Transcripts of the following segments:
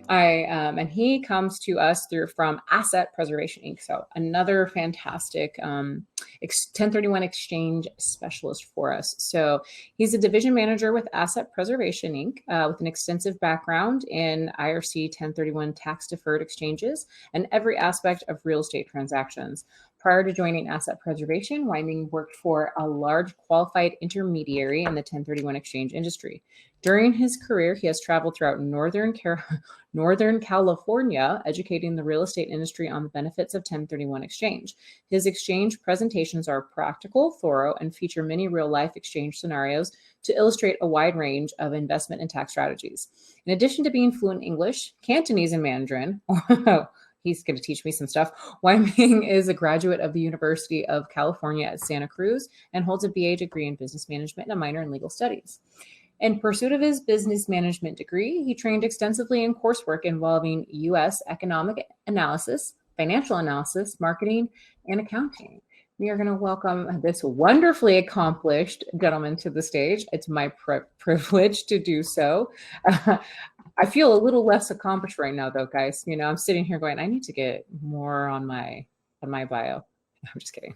And he comes to us from Asset Preservation Inc. So another fantastic 1031 exchange specialist for us. So he's a division manager with Asset Preservation Inc. With an extensive background in IRC 1031 tax deferred exchanges and every aspect of real estate transactions. Prior to joining Asset Preservation, Weiming worked for a large qualified intermediary in the 1031 exchange industry. During his career, he has traveled throughout Northern California, educating the real estate industry on the benefits of 1031 exchange. His exchange presentations are practical, thorough, and feature many real-life exchange scenarios to illustrate a wide range of investment and tax strategies. In addition to being fluent in English, Cantonese, and Mandarin, he's going to teach me some stuff. Weiming is a graduate of the University of California at Santa Cruz and holds a BA degree in business management and a minor in legal studies. In pursuit of his business management degree, he trained extensively in coursework involving U.S. economic analysis, financial analysis, marketing, and accounting. We are going to welcome this wonderfully accomplished gentleman to the stage. It's my privilege to do so. I feel a little less accomplished right now, though, guys. You know, I'm sitting here going, I need to get more on my bio. I'm just kidding.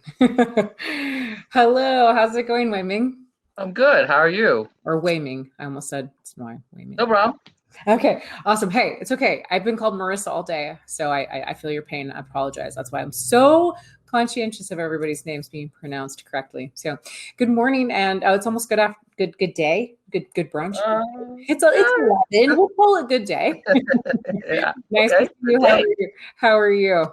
Hello, how's it going, Weiming? I'm good. How are you? Or Weiming. I almost said it's my Weiming. No problem. Okay, awesome. Hey, it's okay. I've been called Marissa all day, so I feel your pain. I apologize. That's why I'm so conscientious of everybody's names being pronounced correctly. So, good morning, and it's almost good day, good brunch. It's 11. We'll call it good day. Yeah. Nice to see you. How are you?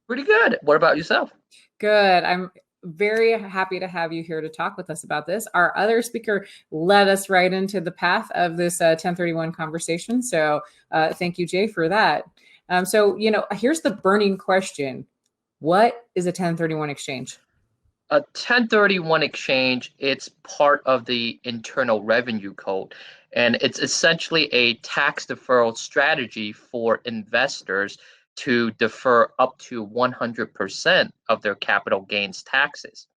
Pretty good. What about yourself? Good. I'm very happy to have you here to talk with us about this. Our other speaker led us right into the path of this 1031 conversation. So thank you, Jay, for that. So, you know, here's the burning question. What is a 1031 exchange? A 1031 exchange, it's part of the Internal Revenue Code, and it's essentially a tax deferral strategy for investors to defer up to 100% of their capital gains taxes.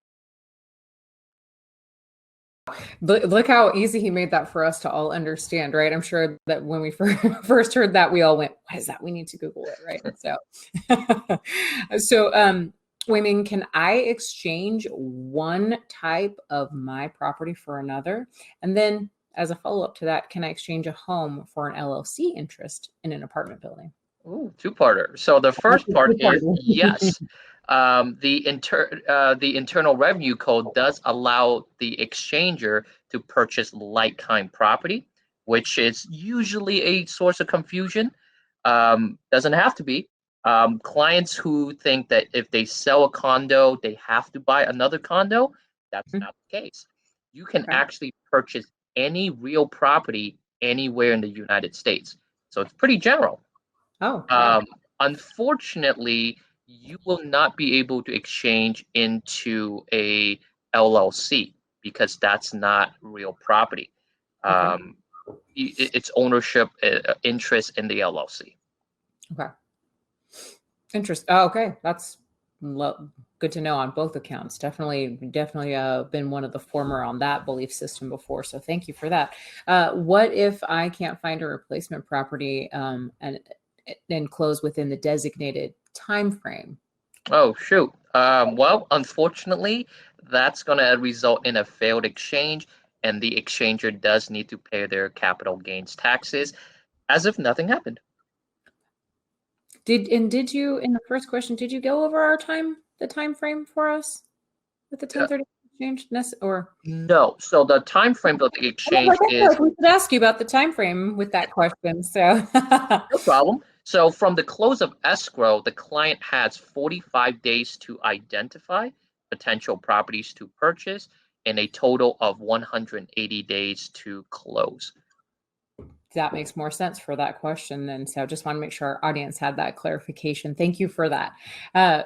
Look how easy he made that for us to all understand, right? I'm sure that when we first heard that, we all went, what is that? We need to Google it, right? So, Weiming, can I exchange one type of my property for another? And then as a follow-up to that, can I exchange a home for an LLC interest in an apartment building? Ooh, two-parter. So the first part is yes. The Internal Revenue Code does allow the exchanger to purchase like-kind property, which is usually a source of confusion. Doesn't have to be. Clients who think that if they sell a condo, they have to buy another condo, that's not the case. You can actually purchase any real property anywhere in the United States. So it's pretty general. Unfortunately, you will not be able to exchange into a LLC because that's not real property. It's ownership interest in the LLC. Okay. Interesting. Oh, okay. That's good to know on both accounts. Definitely been one of the former on that belief system before. So thank you for that. What if I can't find a replacement property and close within the designated time frame? Oh, shoot. Well, unfortunately, that's going to result in a failed exchange, and the exchanger does need to pay their capital gains taxes as if nothing happened. Did you, in the first question, did you go over the time frame for us with the 1030 exchange or? No. So the time frame of the exchange is. We could ask you about the time frame with that question. So no problem. So from the close of escrow, the client has 45 days to identify potential properties to purchase and a total of 180 days to close. That makes more sense for that question then. So just want to make sure our audience had that clarification. Thank you for that.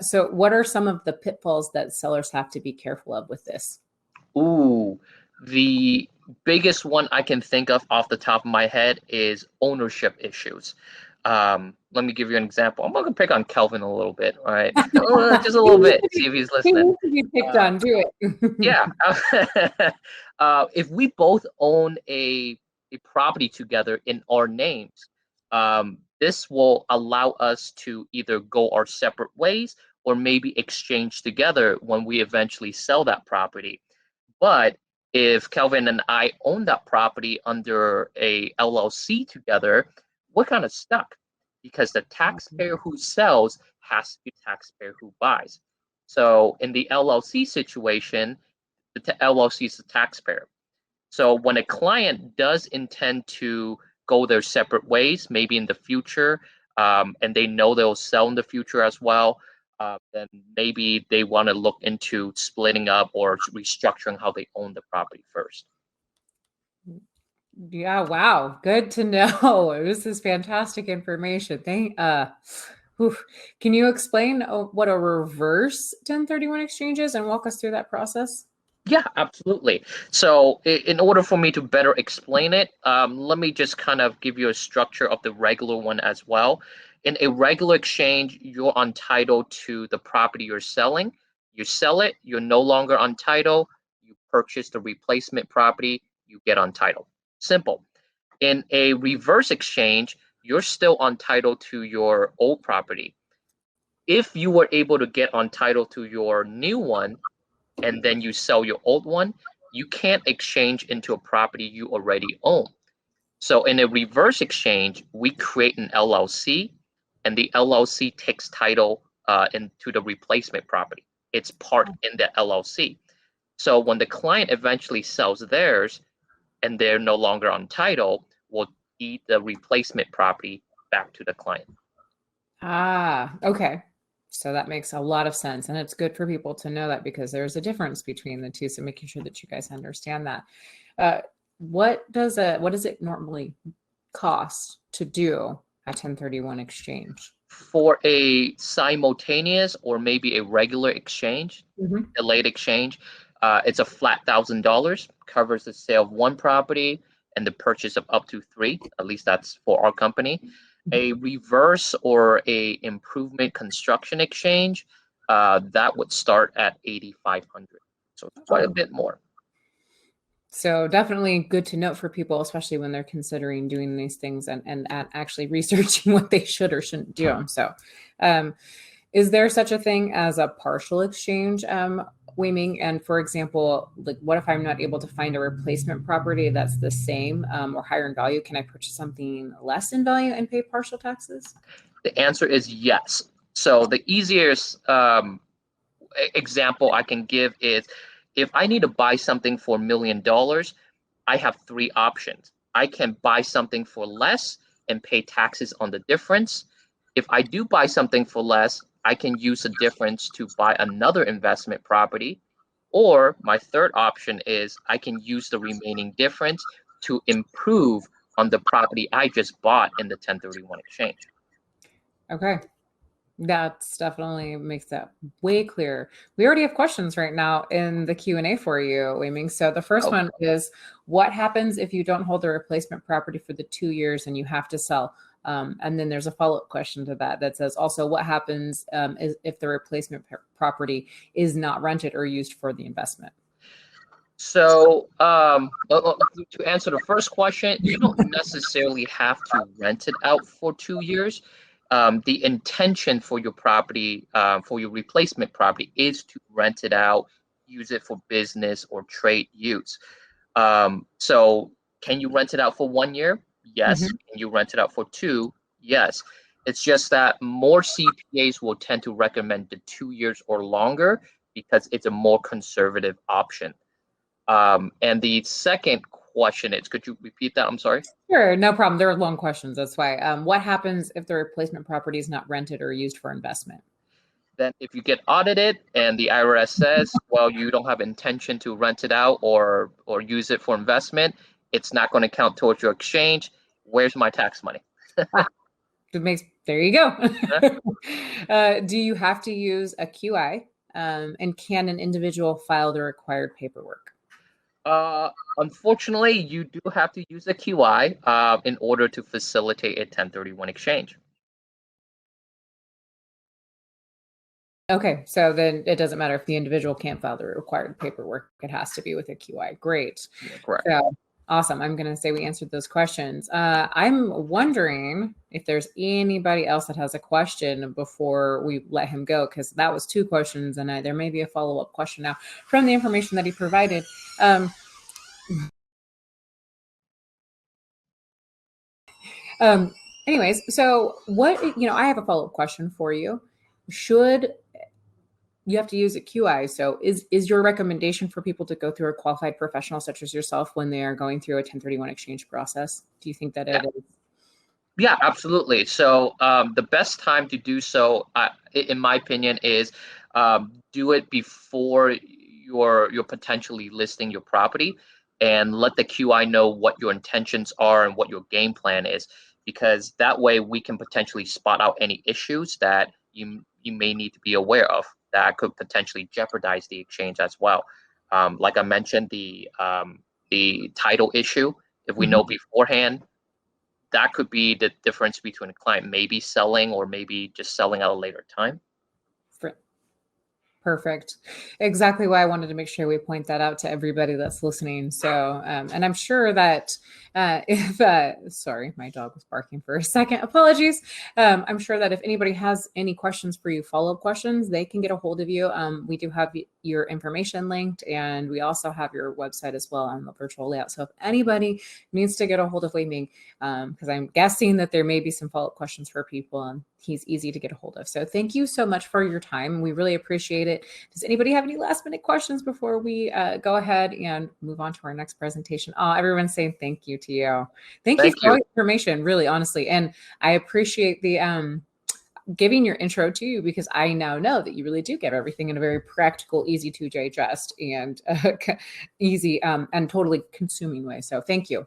So what are some of the pitfalls that sellers have to be careful of with this? Ooh, the biggest one I can think of off the top of my head is ownership issues. Let me give you an example. I'm going to pick on Kelvin a little bit, all right? Just a little bit, see if he's listening. He needs to be picked on, do it. Yeah. If we both own a property together in our names, This will allow us to either go our separate ways or maybe exchange together when we eventually sell that property. But if Kelvin and I own that property under a LLC together, we're kind of stuck because the taxpayer who sells has to be the taxpayer who buys. So in the LLC situation, the LLC is the taxpayer. So when a client does intend to go their separate ways, maybe in the future, and they know they'll sell in the future as well, then maybe they want to look into splitting up or restructuring how they own the property first. Yeah, wow. Good to know. This is fantastic information. Can you explain what a reverse 1031 exchange is and walk us through that process? Yeah, absolutely. So in order for me to better explain it, let me just kind of give you a structure of the regular one as well. In a regular exchange, you're entitled to the property you're selling. You sell it, you're no longer entitled. You purchase the replacement property, you get entitled. Simple. In a reverse exchange, you're still entitled to your old property. If you were able to get entitled to your new one, and then you sell your old one, you can't exchange into a property you already own. So in a reverse exchange, we create an LLC, and the LLC takes title into the replacement property. It's part in the LLC. So when the client eventually sells theirs and they're no longer on title, we'll deed the replacement property back to the client. Okay. So that makes a lot of sense. And it's good for people to know that because there's a difference between the two. So making sure that you guys understand that. What does it normally cost to do a 1031 exchange? For a simultaneous or maybe a regular exchange, Mhm. delayed exchange, it's a flat $1,000, covers the sale of one property and the purchase of up to three. At least that's for our company. A reverse or a improvement construction exchange, that would start at 8,500. So it's quite a bit more. So definitely good to note for people, especially when they're considering doing these things and actually researching what they should or shouldn't do. So is there such a thing as a partial exchange, Weiming? And for example, like what if I'm not able to find a replacement property that's the same or higher in value? Can I purchase something less in value and pay partial taxes? The answer is yes. So the easiest example I can give is if I need to buy something for $1 million, I have three options. I can buy something for less and pay taxes on the difference. If I do buy something for less, I can use the difference to buy another investment property. Or my third option is I can use the remaining difference to improve on the property I just bought in the 1031 exchange. Okay. That's definitely makes that way clearer. We already have questions right now in the Q&A for you, Weiming. So the first one is, what happens if you don't hold the replacement property for the 2 years and you have to sell? And then there's a follow-up question to that says, also, what happens if the replacement property is not rented or used for the investment? So to answer the first question, you don't necessarily have to rent it out for 2 years. The intention for your property, for your replacement property, is to rent it out, use it for business or trade use. So can you rent it out for 1 year? Yes. Mhm. Can you rent it out for two? Yes. It's just that more CPAs will tend to recommend the 2 years or longer because it's a more conservative option. And the second question is, could you repeat that? I'm sorry. Sure, no problem. There are long questions. That's why. What happens if the replacement property is not rented or used for investment? Then if you get audited and the IRS says, well, you don't have intention to rent it out or use it for investment, it's not going to count towards your exchange. Where's my tax money? There you go. Do you have to use a QI? And can an individual file the required paperwork? Unfortunately, you do have to use a QI in order to facilitate a 1031 exchange. Okay, so then it doesn't matter if the individual can't file the required paperwork. It has to be with a QI. Great. Yeah, correct. So Awesome. I'm going to say we answered those questions. I'm wondering if there's anybody else that has a question before we let him go, because that was 2 questions, and there may be a follow-up question now from the information that he provided. Anyways, so what, I have a follow-up question for you. Should you have to use a QI? So is your recommendation for people to go through a qualified professional such as yourself when they are going through a 1031 exchange process? Do you think that it is? Yeah, absolutely. So the best time to do so, in my opinion, is do it before you're potentially listing your property, and let the QI know what your intentions are and what your game plan is, because that way we can potentially spot out any issues that you may need to be aware of that could potentially jeopardize the exchange as well. Like I mentioned, the title issue, if we know beforehand, that could be the difference between a client maybe selling or maybe just selling at a later time. Perfect. Exactly why I wanted to make sure we point that out to everybody that's listening. So, and I'm sure that sorry, my dog was barking for a second. Apologies. I'm sure that if anybody has any questions for you, follow-up questions, they can get a hold of you. We do have your information linked, and we also have your website as well on the virtual layout. So if anybody needs to get a hold of Weiming, because I'm guessing that there may be some follow-up questions for people, and he's easy to get a hold of. So thank you so much for your time. We really appreciate it. Does anybody have any last minute questions before we go ahead and move on to our next presentation? Oh, everyone's saying thank you to you. Thank you for all the information, really, honestly. And I appreciate the giving your intro to you, because I now know that you really do give everything in a very practical, easy to digest, and easy and totally consuming way. So thank you.